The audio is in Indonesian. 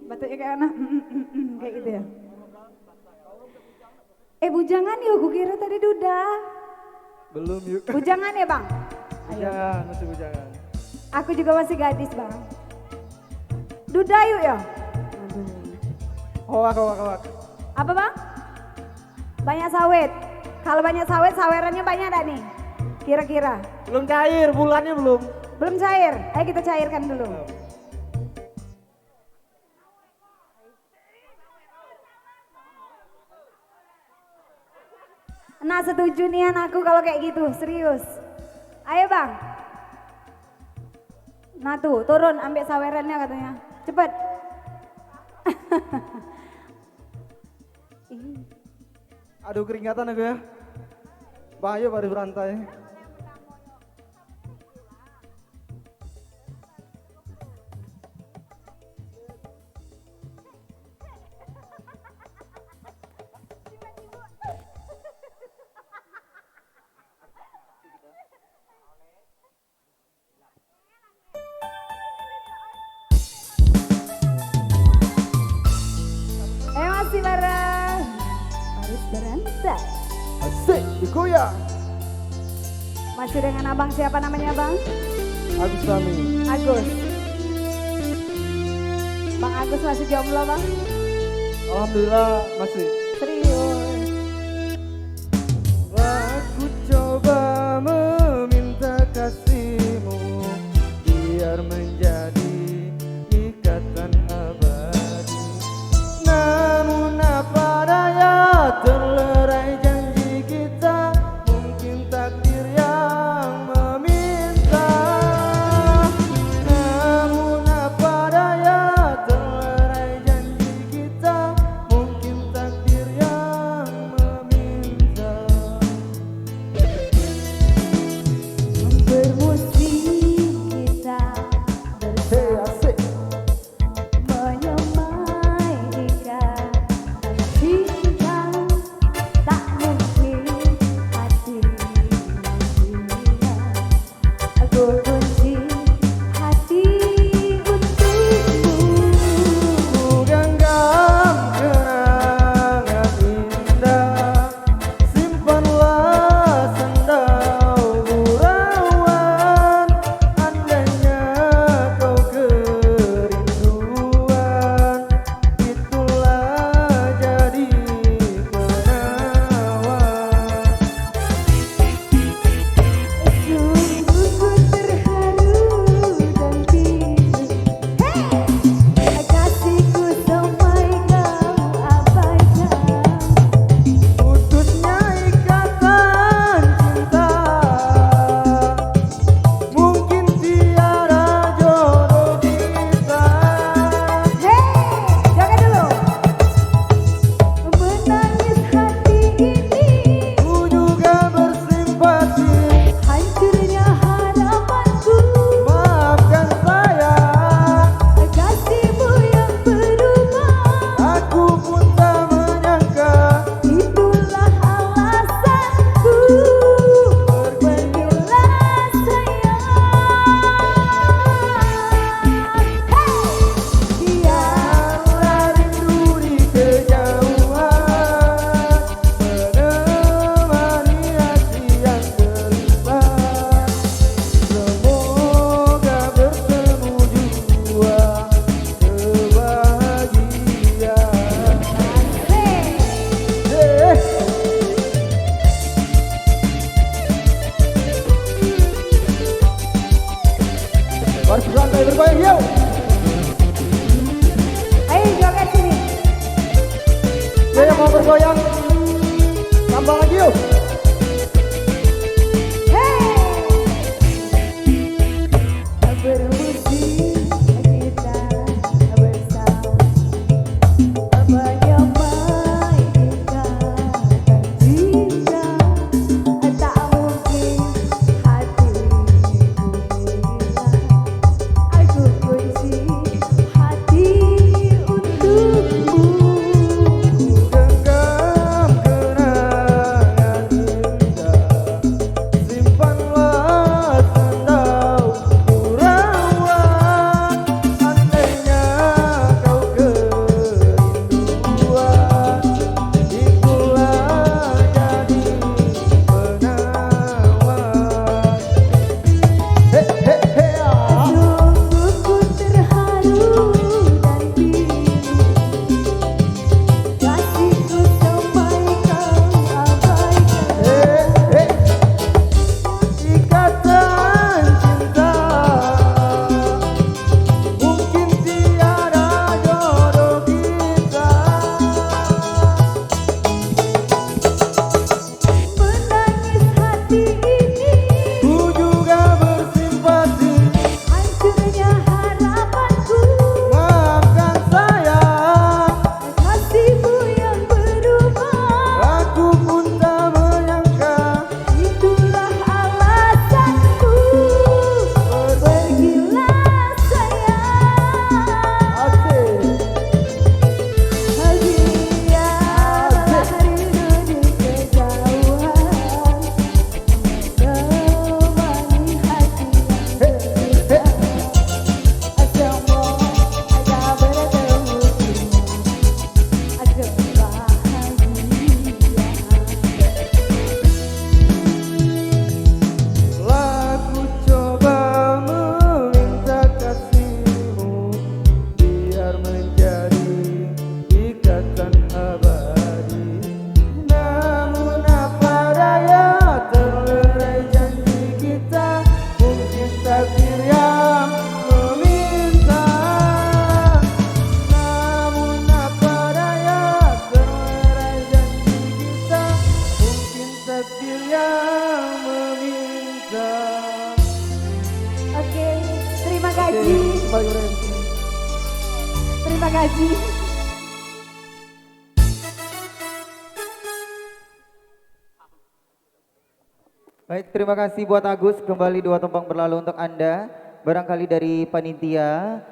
Batuknya kayak anak, kayak gitu ya. Bujangan yuk, gue kira tadi duda. Belum yuk. Bujangan ya bang? Bujangan, masih bujangan. Aku juga masih gadis bang. Duda yuk ya. Hoak, hoak, hoak. Apa bang? Banyak sawit. Kalau banyak sawit, sawerannya banyak ada nih. Kira-kira. Belum cair, bulannya belum. Belum cair. Ayo kita cairkan dulu. Nah setuju nih anakku kalau kayak gitu, serius. Ayo bang. Nah tuh turun ambil sawerannya katanya. Cepet. Aduh keringatan aku ya. Bahaya baru berantai. Masih bareng Paris Berantai. Asik, dikoyak. Masih dengan abang siapa namanya bang? Agus Rami. Agus. Bang Agus masih jomblo bang? Alhamdulillah masih. Serius. Aku coba meminta kasihmu biar menjadi ikatan abadi. Namun apa daya terlerai janji kita, mungkin takdir yang meminta. Namun apa daya terlerai janji kita, mungkin takdir yang meminta. Bermusik kita Hey, asik. menyamai ikatan cinta, tak mungkin hati bila aku kunci hati untukmu. Ku genggam kenangan indah, simpanlah sandal gurauan. Andainya kau kerinduan, itulah jadi penawar. Sungguh ku terharu dan pilu, kasihku sampai kau abaikan. Putusnya ikatan cinta, mungkin tiada jodoh kita. Jangan dulu. Menangis hati ini, Ku juga bersimpati, hancurnya harapanku. maafkan saya, Kasihmu yang berubah, aku pun tak menyangka. itulah alasanku. Pergilah sayang, Biarlah rindu di kejauhan menemani hati yang gelisah. Semoga bertemu jua kebahagiaan. Baris berantai bergoyang yuk. ayo joget sini. Dia yang mau bergoyang, tambah lagi yuk. Bermusik kita bersama, menyamai ikatan cinta, tak mungkin hati bila aku kunci hati untukmu. Genggam kenangan kembali berhenti. Terima kasih. Baik, terima kasih buat Agus. Kembali 2 tumpang berlalu untuk Anda. Barangkali dari panitia